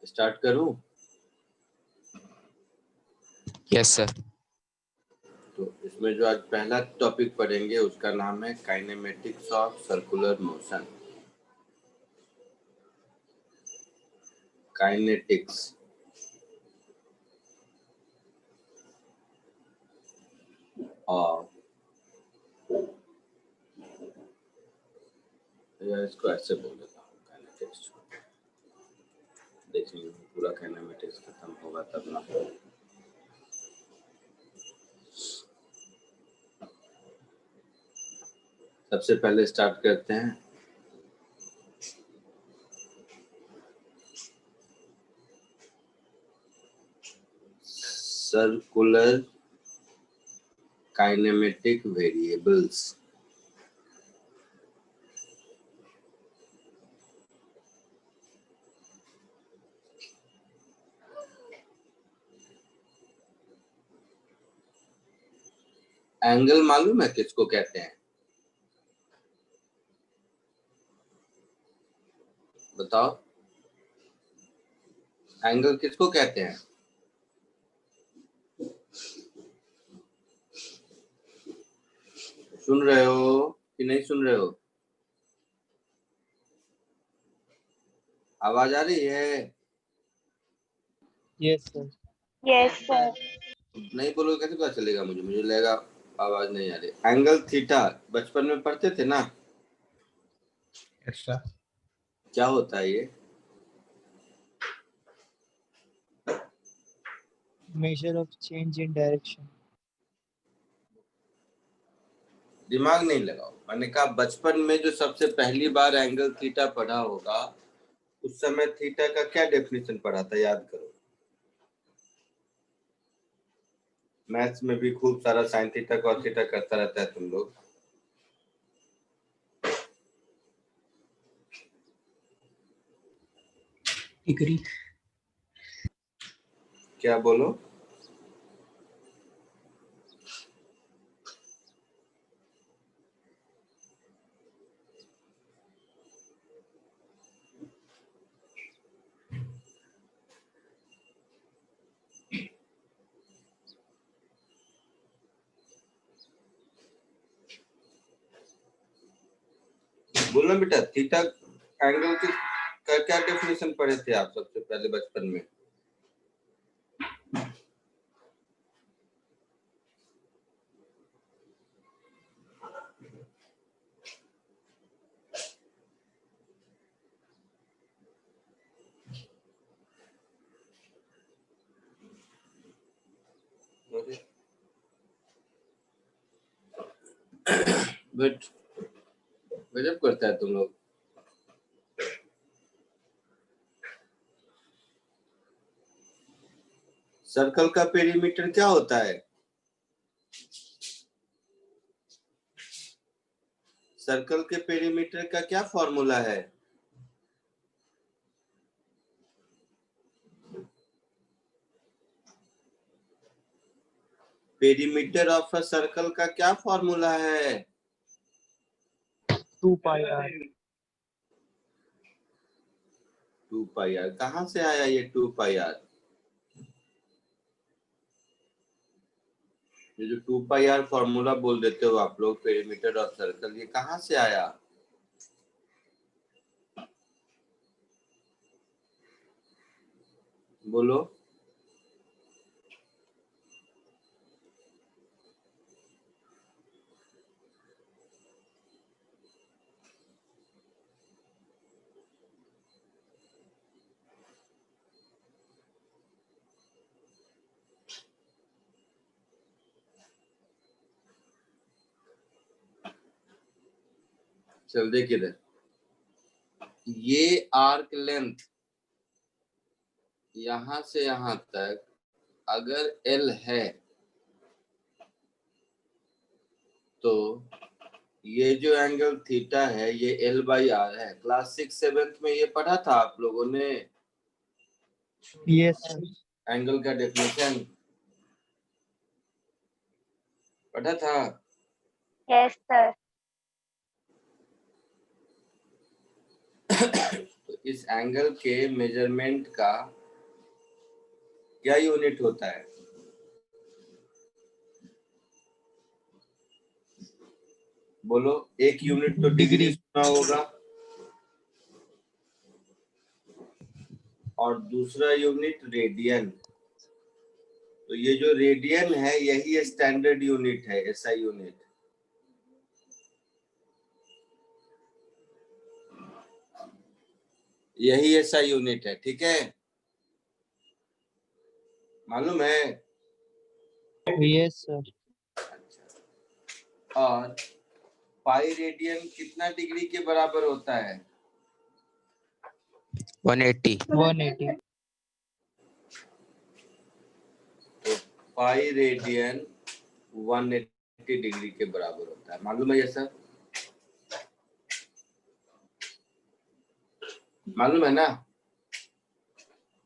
Start करूं? Yes sir. तो इसमें जो आज पहला टॉपिक पढ़ेंगे उसका नाम है kinematics of circular motion. Kinetics of, या इसको ऐसे बोल देता हूँ काइनेटिक्स। देखेंगे पूरा काइनेमेटिक्स खत्म होगा तब ना। सबसे पहले स्टार्ट करते हैं सर्कुलर काइनेमेटिक वेरिएबल्स। एंगल मालूम है किसको कहते हैं? बताओ, एंगल किसको कहते हैं? सुन रहे हो कि नहीं सुन रहे हो? आवाज आ रही है? Yes sir. Yes sir. नहीं बोलोगे कैसे पता चलेगा? मुझे लगेगा आवाज नहीं आ रही। एंगल थीटा बचपन में पढ़ते थे ना? Yes sir. क्या होता है ये? Measure of change in direction. दिमाग नहीं लगाओ। मैंने कहा बचपन में जो सबसे पहली बार एंगल थीटा पढ़ा होगा उस समय थीटा का क्या डेफिनेशन पढ़ा था, याद करो। मैथ्स में भी खूब सारा साइन थीटा कॉस थीटा करता रहता है तुम लोग। डिग्री। क्या बोलो? बोलना बेटा, थीटा एंगल की का क्या डेफिनेशन पढ़े थे आप सबसे पहले बचपन में? बट गजब करता है तुम लोग। सर्कल का पेरीमीटर क्या होता है? सर्कल के पेरीमीटर का क्या फॉर्मूला है? पेरीमीटर ऑफ अ सर्कल का क्या फॉर्मूला है? 2 पाई आर। 2 pi are. कहाँ से आया ये 2 पाई आर? ये जो 2 पाई आर फॉर्मूला बोल देते हो आप लोग, पेरीमीटर ऑफ सर्कल, ये कहाँ से आया? बोलो। चल देख इधर, ये आर्क लेंथ यहां से यहां तक अगर L है तो ये जो एंगल थीटा है ये L/R है। क्लास 6-7 में ये पढ़ा था आप लोगों ने? Yes sir. एंगल का डेफिनेशन पढ़ा था? Yes sir. तो इस एंगल के मेजरमेंट का क्या यूनिट होता है? बोलो, एक यूनिट तो डिग्री डिग्री। सुना होगा और दूसरा यूनिट रेडियन। तो ये जो रेडियन है यही स्टैंडर्ड यूनिट है, ऐसा यूनिट। यही ऐसा यूनिट है, ठीक है, मालूम है? Yes sir. और पाई रेडियन कितना डिग्री के बराबर होता है? 180। 180। तो पाई रेडियन 180 डिग्री के बराबर होता है, मालूम है ये सर? मालूम है ना?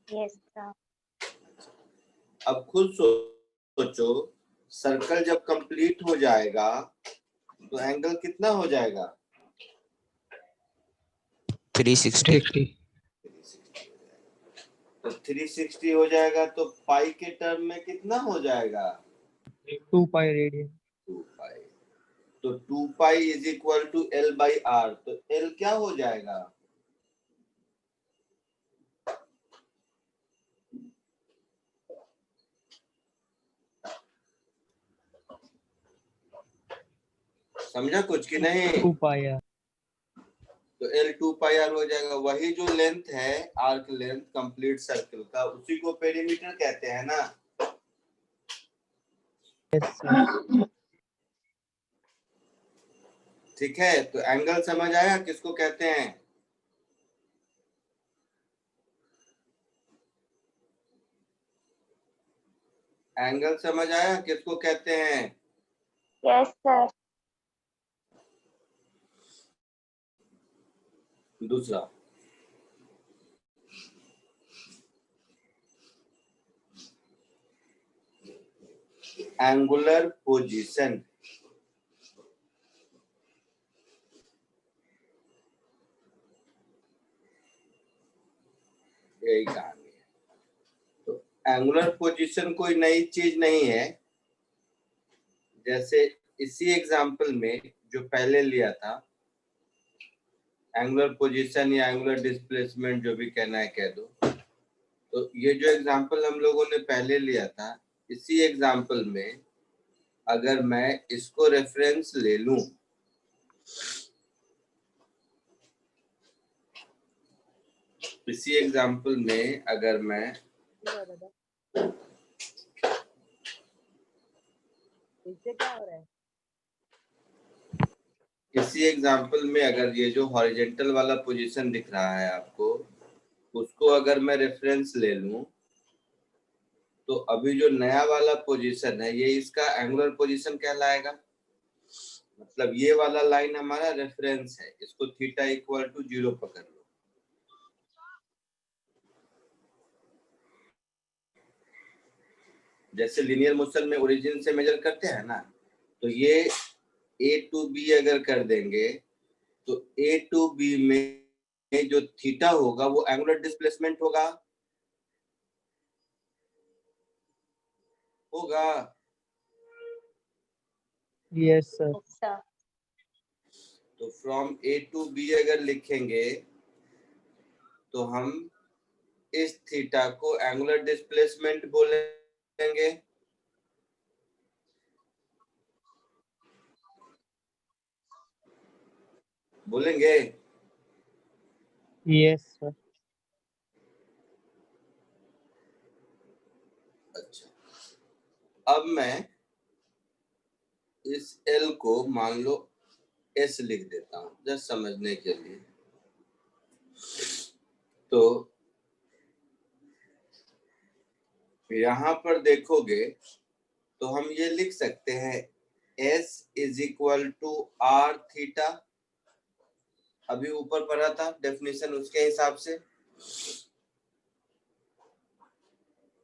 Yes, sir. अब खुद सोचो, सर्कल जब कंप्लीट हो जाएगा तो एंगल कितना हो जाएगा? 360। तो 360 हो जाएगा, तो पाई के टर्म में कितना हो जाएगा? 2 पाई रेडियन। 2 पाई। तो 2 pi is equal to L by R. तो L क्या हो जाएगा? समझा कुछ कि नहीं? 2 पाई आर। तो L 2 पाई आर हो जाएगा। वही जो लेंथ है, आर्क लेंथ कंप्लीट सर्कल का, उसी को पेरीमीटर कहते हैं ना। Yes sir. ठीक है, तो एंगल समझ आया किसको कहते हैं? एंगल समझ आया किसको कहते हैं? Yes, sir. दूसरा, एंगुलर पोजीशन। यही कहानी है। तो एंगुलर पोजीशन कोई नई चीज नहीं है। जैसे इसी एग्जांपल में जो पहले लिया था, एंगुलर पोजीशन या एंगुलर डिस्प्लेसमेंट, जो भी कहना है कह दो। तो ये जो एग्जांपल हम लोगों ने पहले लिया था, इसी एग्जांपल में अगर मैं इसको रेफरेंस ले लूं, इसी एग्जांपल में अगर मैं इसी एग्जांपल में अगर ये जो हॉरिजॉन्टल वाला पोजीशन दिख रहा है आपको, उसको अगर मैं रेफरेंस ले लूं, तो अभी जो नया वाला पोजीशन है ये इसका एंगुलर पोजीशन कहलाएगा। मतलब ये वाला लाइन हमारा रेफरेंस है, इसको थीटा इक्वल टू 0 पकड़ लो। जैसे लिनियर मोशन में ओरिजिन से मेजर करते हैं ना, तो ये A टू B अगर कर देंगे, तो A टू B में जो थीटा होगा वो एंगुलर डिस्प्लेसमेंट होगा। Yes sir. Yes, sir. तो फ्रॉम A टू B अगर लिखेंगे तो हम इस थीटा को एंगुलर डिस्प्लेसमेंट बोलेंगे। बोलेंगे? Yes sir. अच्छा, अब मैं इस L को मान लो S लिख देता हूं जस्ट समझने के लिए। तो यहां पर देखोगे तो हम ये लिख सकते हैं S is equal to R theta. अभी ऊपर पढ़ा था डेफिनेशन, उसके हिसाब से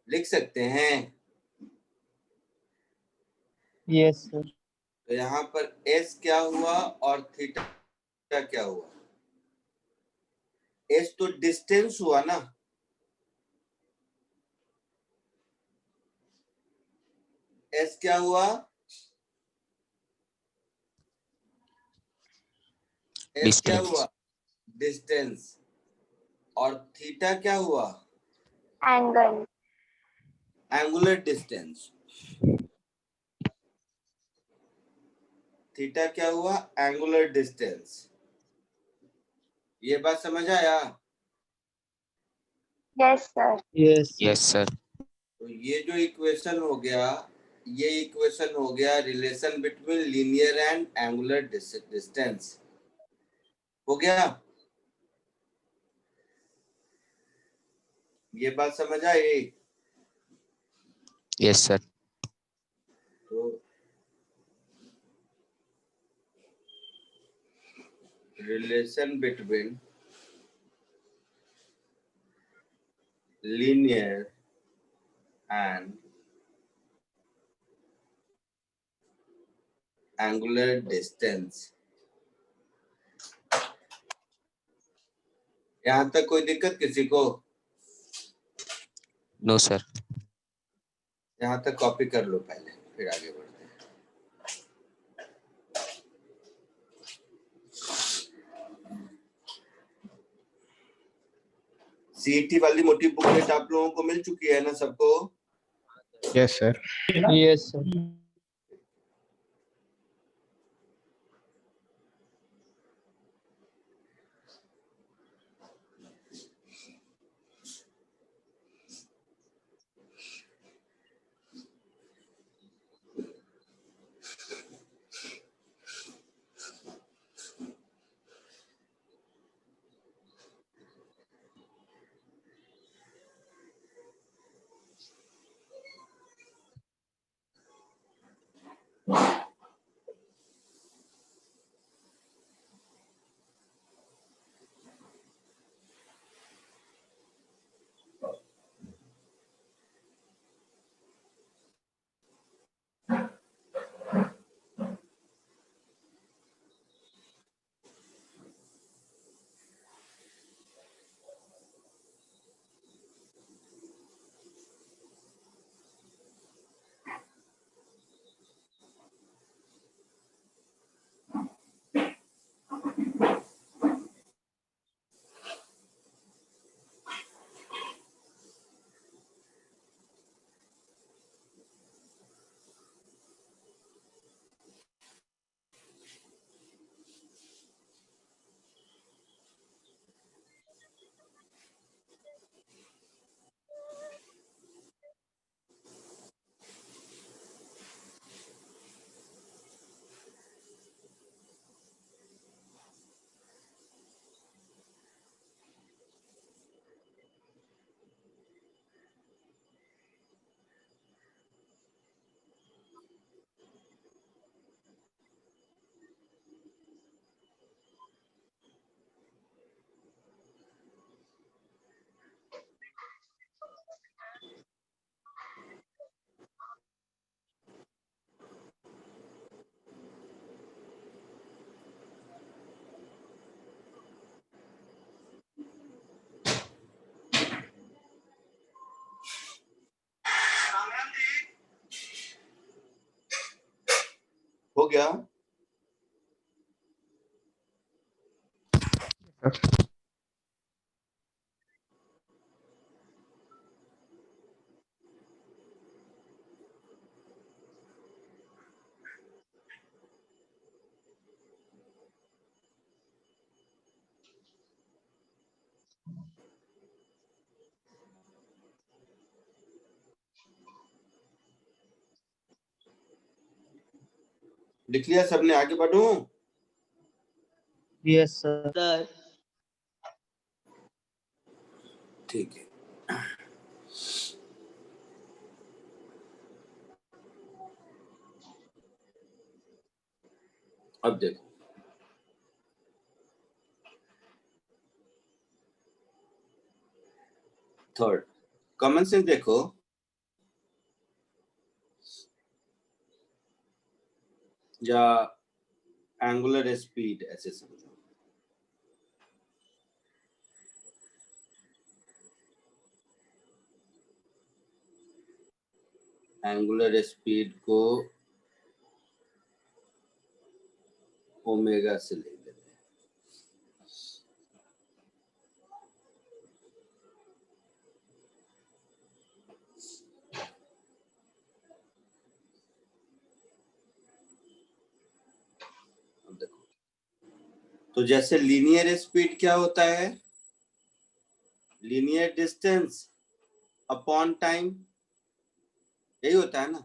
लिख सकते हैं। Yes sir. तो यहाँ पर S क्या हुआ और थीटा क्या हुआ? S तो डिस्टेंस हुआ ना, एस क्या हुआ? एस क्या Distance. हुआ? डिस्टेंस। और थीटा क्या हुआ? Angle. Angular distance. थीटा क्या हुआ? Angular distance. ये बात समझ आया? Yes, sir. Yes, sir. Yes, sir. तो ये जो इक्वेशन हो गया, ये इक्वेशन हो गया relation between linear and angular distance. हो गया? ये बात समझ आई? Yes, sir. तो relation between linear and angular distance। यहाँ तक कोई दिक्कत किसी को? No, sir. यहाँ तक कॉपी कर लो पहले, फिर आगे बढ़ते हैं। सीईटी वाली मोटी बुकलेट आप लोगों को मिल चुकी है ना सबको? Yes, sir. Yes, sir. हो गया? लिख लिया सबने? आगे बढ़ूं? Yes, sir. ठीक है। अब देखो, थर्ड कॉमन सेंस देखो। या एंगुलर स्पीड ऐसे समझो। एंगुलर स्पीड को ओमेगा से ले लेते हैं। अब देखो, तो जैसे लीनियर स्पीड क्या होता है, लीनियर डिस्टेंस अपॉन टाइम, यही होता है ना।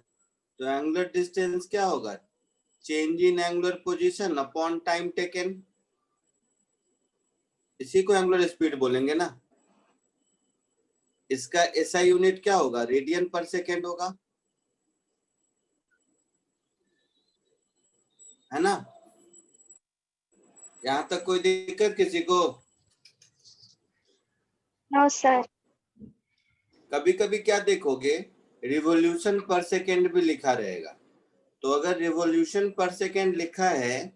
तो एंगुलर डिस्टेंस क्या होगा, change in angular position upon time taken, इसी को एंगुलर स्पीड बोलेंगे ना। इसका एसआई यूनिट क्या होगा, रेडियन पर सेकेंड होगा, है ना। यहां तक कोई दिक्कत किसी को? No, sir. कभी कभी क्या देखोगे, रिवॉल्यूशन पर सेकेंड भी लिखा रहेगा। तो अगर रिवॉल्यूशन पर सेकेंड लिखा है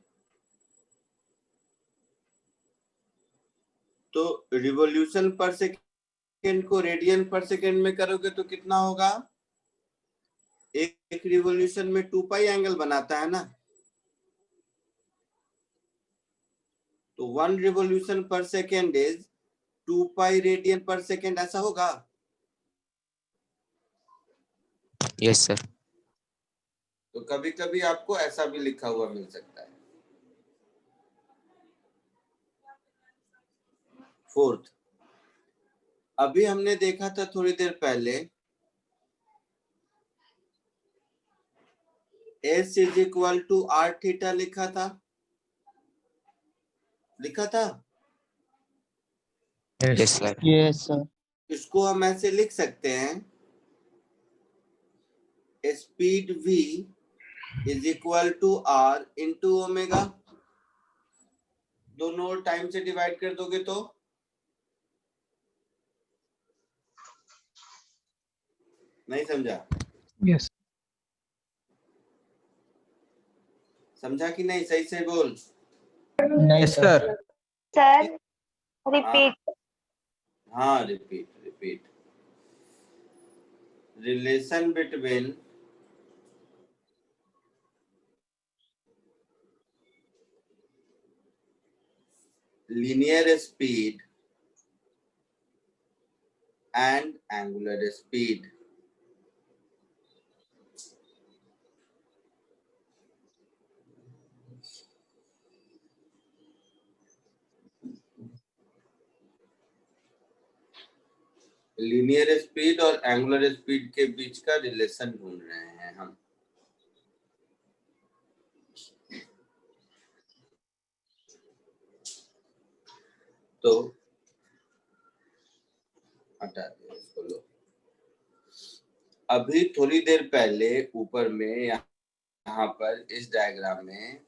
तो रिवॉल्यूशन पर सेकेंड को रेडियन पर सेकेंड में करोगे तो कितना होगा, एक रिवॉल्यूशन में 2 पाई एंगल बनाता है ना। तो 1 रिवॉल्यूशन पर सेकेंड इज 2 पाई रेडियन पर सेकेंड, ऐसा होगा। Yes, sir. तो कभी कभी आपको ऐसा भी लिखा हुआ मिल सकता है। फोर्थ, अभी हमने देखा था थोड़ी देर पहले, S is equal to R theta लिखा था, Yes, sir. Yes, sir. इसको हम ऐसे लिख सकते हैं, speed v is equal to R into omega, दोनों टाइम से डिवाइड कर दोगे तो नहीं समझा? Yes. समझा कि नहीं, सही से बोल। नहीं, Yes, sir. sir. Sir, repeat. हाँ, repeat. Relation between linear speed and angular speed. Linear speed और एंगुलर स्पीड के बीच का रिलेशन ढूंढ रहे हैं हम। तो हटा दो इसको, लो। अभी थोड़ी देर पहले ऊपर में यहाँ पर इस डायग्राम में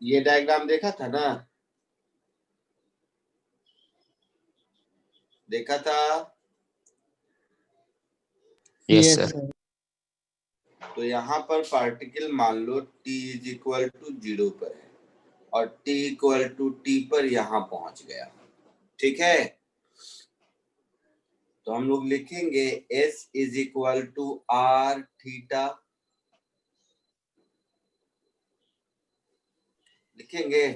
ये डायग्राम देखा था ना, देखा था। Yes, Yes, sir. sir. तो यहाँ पर पार्टिकल मान लो t इज इक्वल टू 0 पर है और t इक्वल टू t पर यहाँ पहुंच गया, ठीक है। तो हम लोग लिखेंगे s is equal to R theta, लिखेंगे।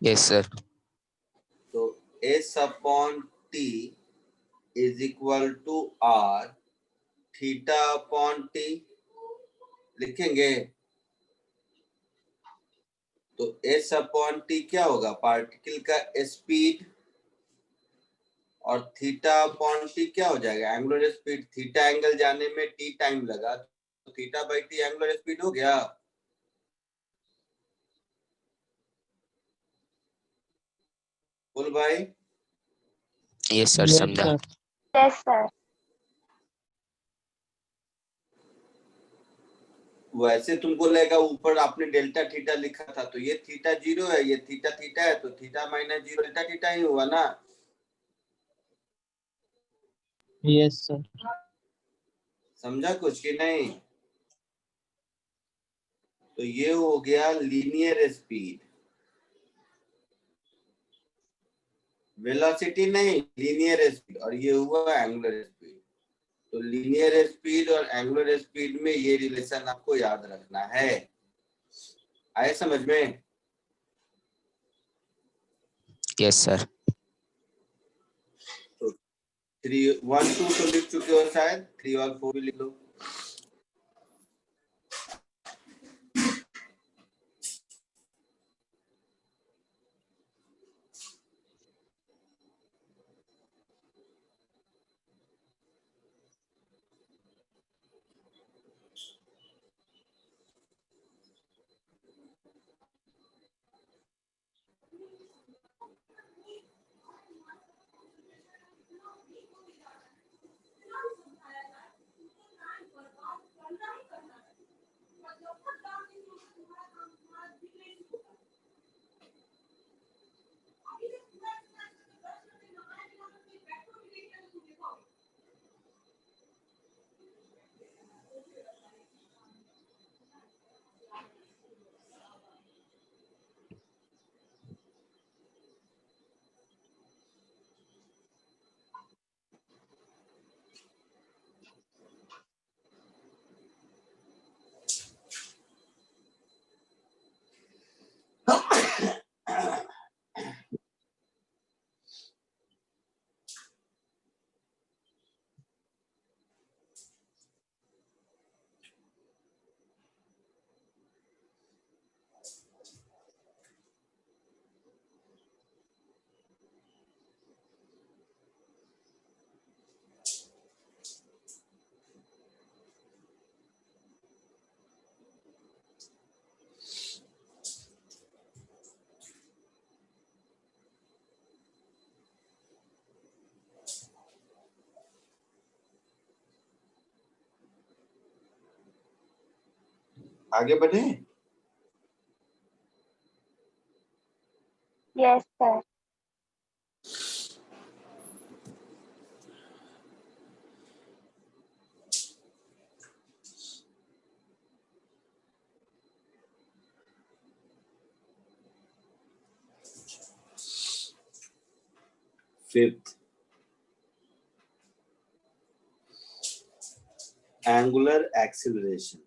Yes, sir. तो s upon t is equal to R theta upon t, लिखेंगे। तो s अपॉन t क्या होगा, पार्टिकल का स्पीड, और थीटा अपॉन t क्या हो जाएगा, एंगुलर स्पीड। थीटा एंगल जाने में t टाइम लगा, तो theta by t angular speed हो गया। बोल भाई। Yes, sir. Yes, समझा. sir. Yes, sir. वैसे तुमको लगेगा ऊपर आपने डेल्टा थीटा लिखा था, तो ये थीटा 0 है, ये थीटा थीटा है, तो थीटा माइनस 0 डेल्टा थीटा ही हुआ ना। Yes, sir. समझा कुछ कि नहीं? तो ये हो गया लीनियर स्पीड, वेलोसिटी नहीं, लीनियर स्पीड, और ये हुआ एंगुलर स्पीड। तो लीनियर स्पीड और एंगुलर स्पीड में ये रिलेशन आपको याद रखना है। आए समझ में? Yes, sir. तो 3 1 2 तो लिख चुके हो शायद, 3 और 4 भी लिख लो। आगे बढ़े? Yes, sir. Fifth, angular acceleration.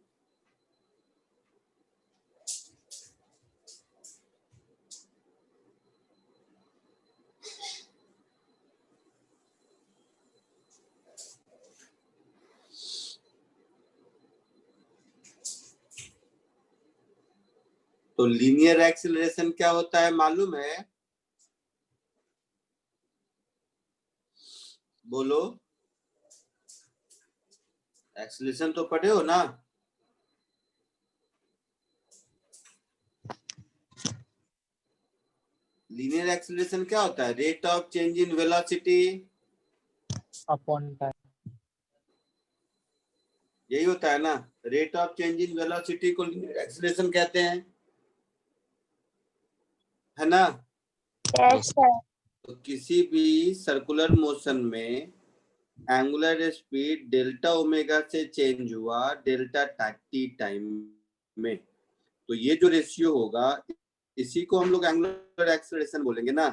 तो लीनियर एक्सीलरेशन क्या होता है मालूम है? बोलो, एक्सीलरेशन तो पढ़े हो ना? लीनियर एक्सीलरेशन क्या होता है? Rate of change in velocity upon time. यही होता है ना? Rate of change in velocity को लीनियर एक्सीलरेशन कहते हैं, है ना? Yes, sir. तो किसी भी सर्कुलर मोशन में एंगुलर स्पीड डेल्टा ओमेगा से चेंज हुआ डेल्टा टी टाइम में, तो ये जो रेशियो होगा इसी को हम लोग एंगुलर एक्सीलरेशन बोलेंगे ना।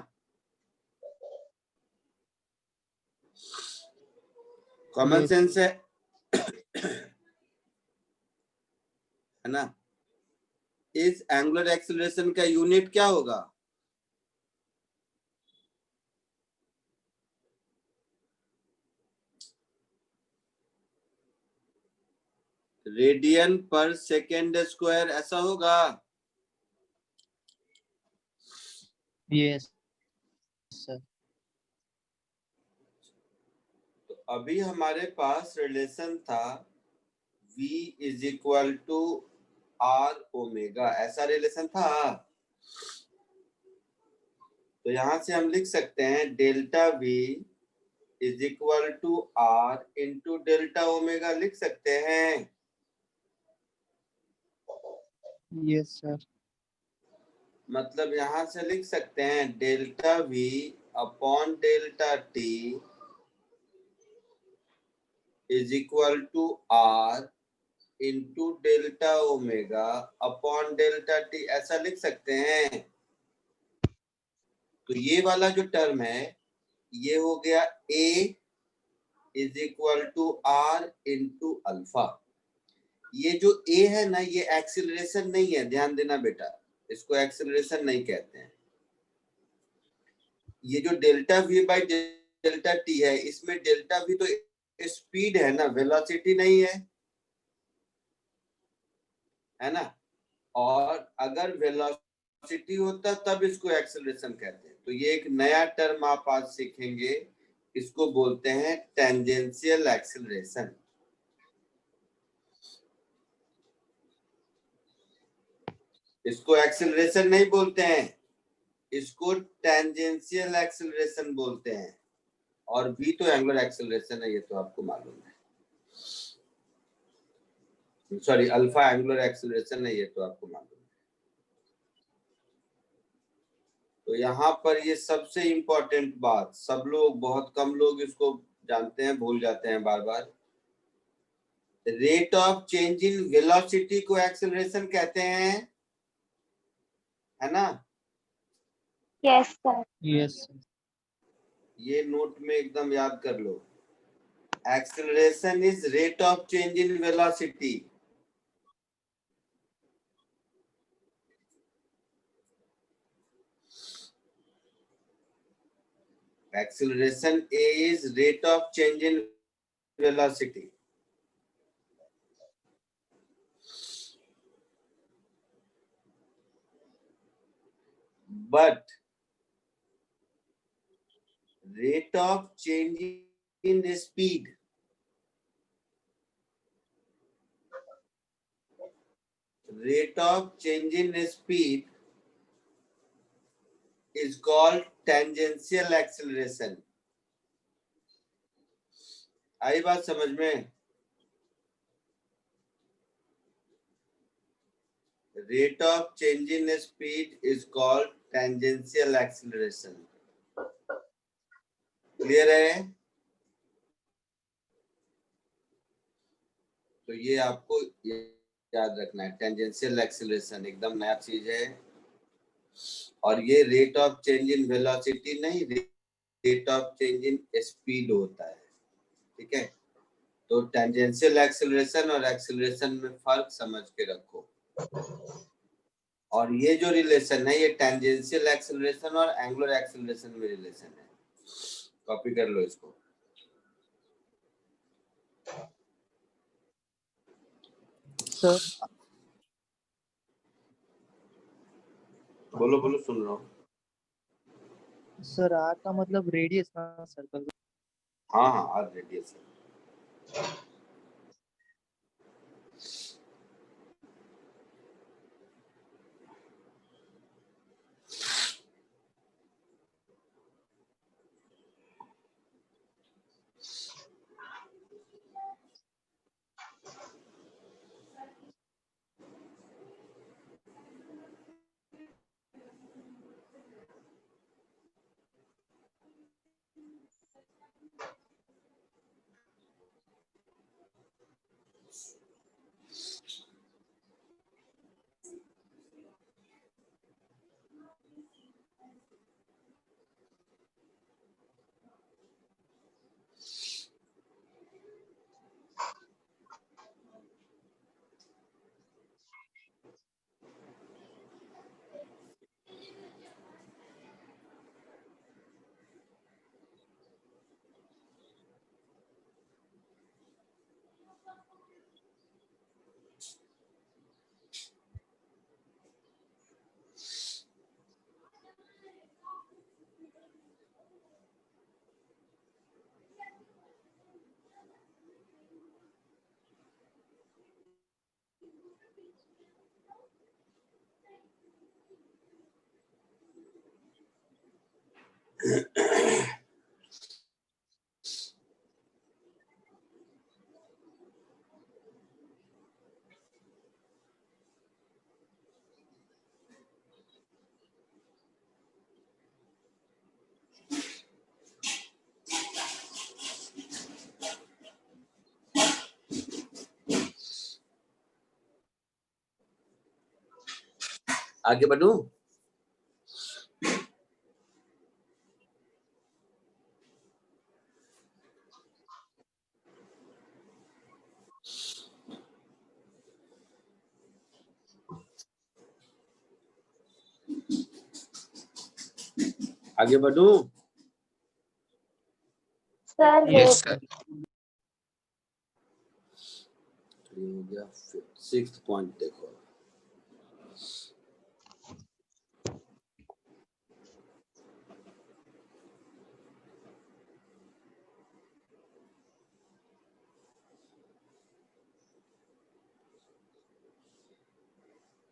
कॉमन सेंस है ना? इस एंगुलर एक्सीलरेशन का यूनिट क्या होगा? रेडियन पर सेकेंड स्क्वायर, ऐसा होगा? Yes sir. तो अभी हमारे पास रिलेशन था V is equal to R omega, ऐसा रिलेशन था। तो यहां से हम लिख सकते हैं delta V is equal to R into delta omega, लिख सकते हैं। Yes sir. मतलब यहां से लिख सकते हैं delta V upon delta T is equal to R into delta omega upon delta T, ऐसा लिख सकते हैं। तो ये वाला जो टर्म है ये हो गया a is equal to R into alpha. ये जो a है ना, ये एक्सीलरेशन नहीं है, ध्यान देना बेटा, इसको एक्सीलरेशन नहीं कहते हैं। ये जो delta v by delta T है, इसमें डेल्टा v तो स्पीड है ना, वेलोसिटी नहीं है ना। और अगर वेलोसिटी होता तब इसको एक्सेलरेशन कहते हैं। तो ये एक नया टर्म आप आज सीखेंगे, इसको बोलते हैं टेंजेंशियल एक्सेलरेशन। इसको एक्सेलरेशन नहीं बोलते हैं, इसको टेंजेंशियल एक्सेलरेशन बोलते हैं। और v तो एंगुलर एक्सेलरेशन है, ये तो आपको मालूम है। सॉरी, अल्फा एंगुलर एक्सेलरेशन है, ये तो आपको मालूम है। तो यहाँ पर ये सबसे इंपॉर्टेंट बात, सब लोग, बहुत कम लोग इसको जानते हैं, भूल जाते हैं बार बार। Rate of change in velocity को एक्सेलरेशन कहते हैं, है ना। Yes, sir. Yes, sir. ये नोट में एकदम याद कर लो, acceleration is rate of change in velocity. Acceleration A is rate of change in velocity. But rate of change in speed is called tangential acceleration. आई बात समझ में? Rate of change in speed is called tangential acceleration. Clear है? तो ये आपको याद रखना है, टेंजेंशियल एक्सेलरेशन एकदम नया चीज है। और ये rate of change in velocity नहीं, rate of change in speed होता है, ठीक है। तो टेंजेंशियल एक्सेलरेशन और एक्सेलरेशन में फर्क समझ के रखो। और ये जो रिलेशन है, ये टेंजेंशियल एक्सेलरेशन और एंगुलर एक्सेलरेशन में रिलेशन है, कॉपी कर लो इसको। सर बोलो बोलो, सुन रहा हूँ। सर आर का मतलब रेडियस ना सर्कल। हाँ हाँ, आर रेडियस है। आगे बढ़ूं? आगे बढ़ूं? Sir Yes, wait, sir. हो गया। 6th पॉइंट देखो,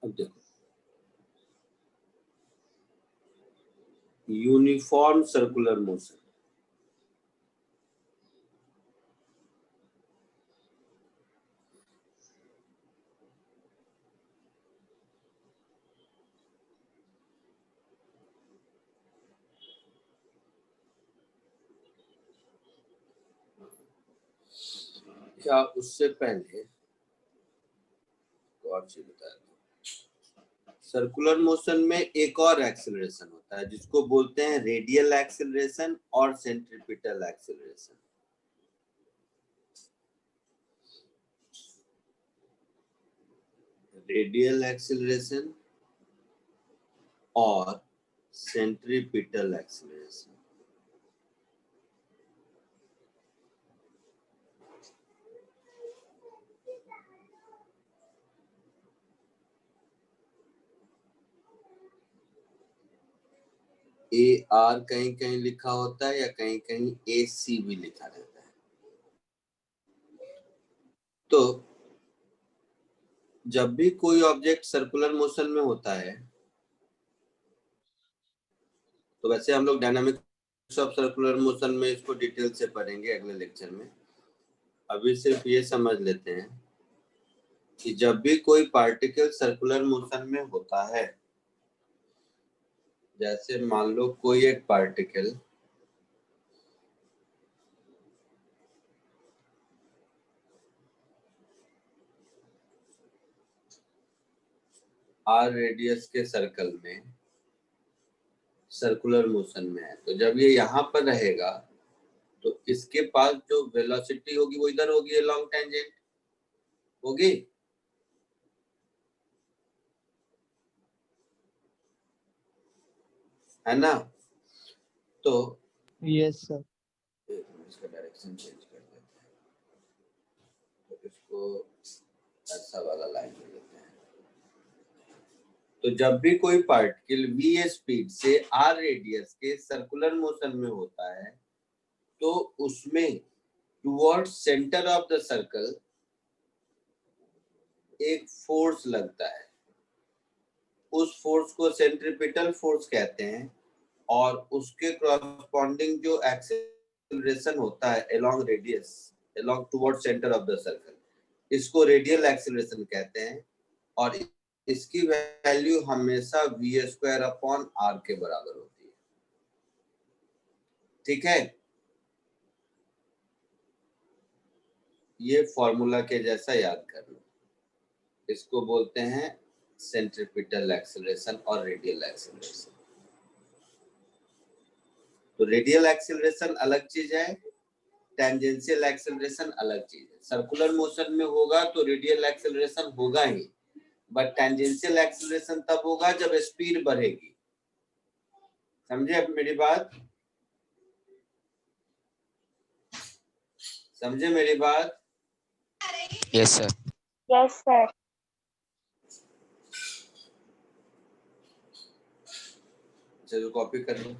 अब देखो, यूनिफॉर्म सर्कुलर मोशन। क्या उससे पहले और चीज बता दूं, सर्कुलर मोशन में एक और एक्सेलरेशन होता है जिसको बोलते हैं रेडियल एक्सेलरेशन और सेंट्रीपिटल एक्सेलरेशन। रेडियल एक्सेलरेशन और सेंट्रीपिटल एक्सेलरेशन। ए आर कहीं कहीं लिखा होता है या कहीं कहीं ए सी भी लिखा रहता है। तो जब भी कोई ऑब्जेक्ट सर्कुलर मोशन में होता है, तो वैसे हम लोग डायनामिक्स ऑफ सर्कुलर मोशन में इसको डिटेल से पढ़ेंगे अगले लेक्चर में। अभी सिर्फ ये समझ लेते हैं कि जब भी कोई पार्टिकल सर्कुलर मोशन में होता है, जैसे मान लो कोई एक पार्टिकल आर रेडियस के सर्कल में सर्कुलर मोशन में है, तो जब ये यहाँ पर रहेगा तो इसके पास जो वेलोसिटी होगी वो इधर होगी, अलोंग टेंजेंट होगी, है ना? तो यस सर। इसका डायरेक्शन चेंज कर देते हैं, तो इसको ऐसा वाला लाइन में लेते हैं। तो जब भी कोई पार्टिकल v स्पीड से r रेडियस के सर्कुलर मोशन में होता है, तो उसमें towards centre of the circle एक फोर्स लगता है। उस फोर्स को सेंट्रीपिटल फोर्स कहते हैं, और उसके कॉरस्पॉन्डिंग जो एक्सेलरेशन होता है along radius, along towards centre of the circle, इसको रेडियल एक्सेलरेशन कहते हैं। और इसकी वैल्यू हमेशा v² अपॉन r के बराबर होती है। ठीक है, ये फॉर्मूला के जैसा याद कर लो। इसको बोलते हैं सेंट्रीपिटल एक्सेलरेशन और रेडियल एक्सेलरेशन। तो रेडियल एक्सेलरेशन अलग चीज है, टेंजेंशियल एक्सेलरेशन अलग चीज है। सर्कुलर मोशन में होगा तो रेडियल एक्सेलरेशन होगा ही, बट टेंजेंशियल एक्सेलरेशन तब होगा जब स्पीड बढ़ेगी। समझे अब मेरी बात? समझे मेरी बात? Yes, sir. Yes sir. चलो कॉपी कर लो।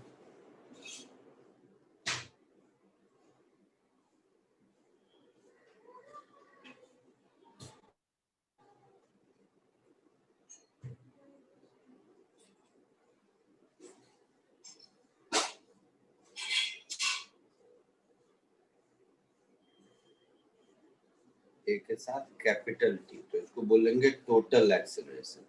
ए के साथ कैपिटल टी, तो इसको बोलेंगे टोटल एक्सेलरेशन।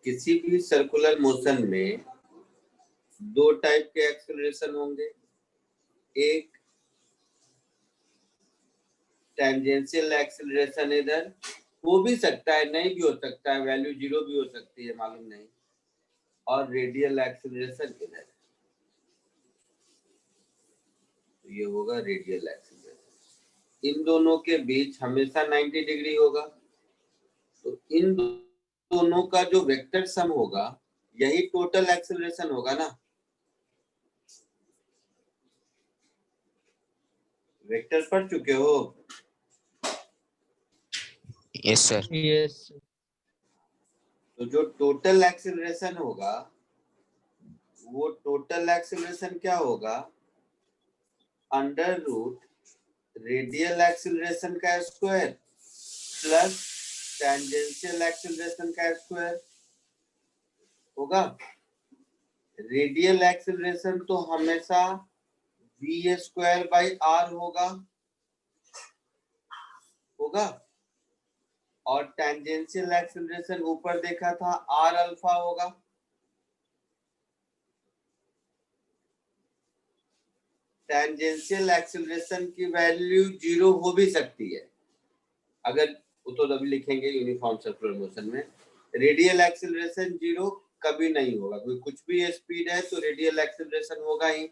किसी भी सर्कुलर मोशन में दो टाइप के एक्सेलरेशन होंगे, एक टेंजेंशियल एक्सेलरेशन इधर हो भी सकता है, नहीं भी हो सकता है, वैल्यू 0 भी हो सकती है, मालूम नहीं, और रेडियल एक्सेलरेशन इधर, तो ये होगा रेडियल एक्सेलरेशन। इन दोनों के बीच हमेशा 90 डिग्री होगा, तो इन दोनों का जो वेक्टर सम होगा यही टोटल एक्सेलरेशन होगा ना। वेक्टर पढ़ चुके हो? Yes, sir. Yes. तो जो टोटल एक्सेलरेशन होगा वो टोटल एक्सेलरेशन क्या होगा, अंडर रूट रेडियल एक्सेलरेशन का स्क्वायर प्लस टेंजेंशियल एक्सेलरेशन का स्क्वायर होगा। रेडियल एक्सेलरेशन तो हमेशा v स्क्वायर बाई r होगा, और टेंजेंशियल एक्सेलरेशन ऊपर देखा था r अल्फा होगा। टेंजेंशियल एक्सेलरेशन की वैल्यू 0 हो भी सकती है, अगर वो तो तभी लिखेंगे यूनिफॉर्म सर्कुलर मोशन में। रेडियल एक्सेलरेशन 0 कभी नहीं होगा, क्योंकि कुछ भी स्पीड है तो रेडियल एक्सेलरेशन होगा ही।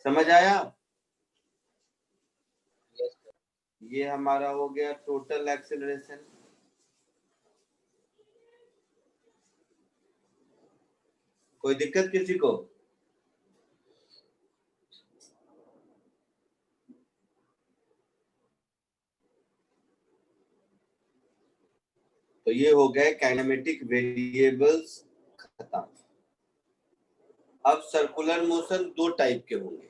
समझ आया? ये हमारा हो गया टोटल एक्सेलरेशन। कोई दिक्कत किसी को? तो ये हो गए काइनेमेटिक वेरिएबल्स खत्म। अब सर्कुलर मोशन दो टाइप के होंगे,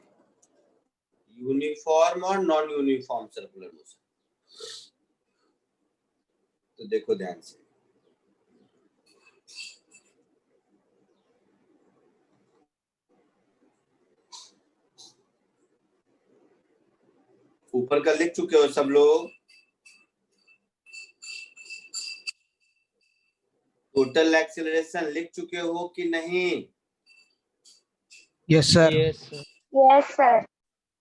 यूनिफॉर्म और नॉन यूनिफॉर्म सर्कुलर मोशन। तो देखो ध्यान से, ऊपर का लिख चुके हो सब लोग? टोटल एक्सेलरेशन लिख चुके हो कि नहीं? Yes, sir. Yes, sir. Yes, sir.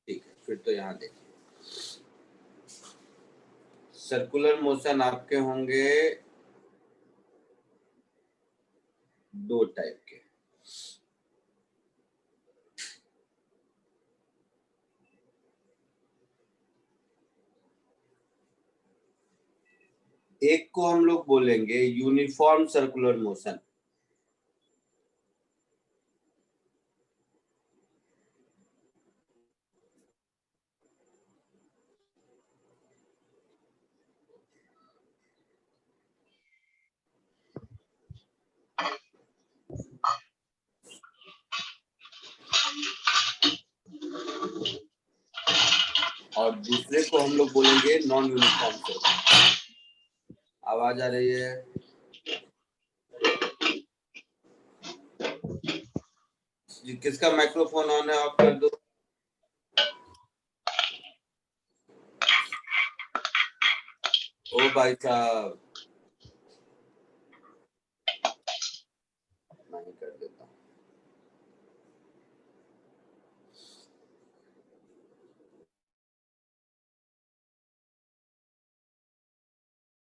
ठीक है, फिर तो यहाँ देखिए, सर्कुलर मोशन आपके होंगे दो टाइप के। एक को हम लोग बोलेंगे यूनिफॉर्म सर्कुलर मोशन, और दूसरे को हम लोग बोलेंगे नॉन यूनिफॉर्म सर्कुलर। आवाज आ रही है? किसका माइक्रोफोन ऑन है, ऑफ कर दो। ओ भाई साहब, मैं ही कर देता हूँ।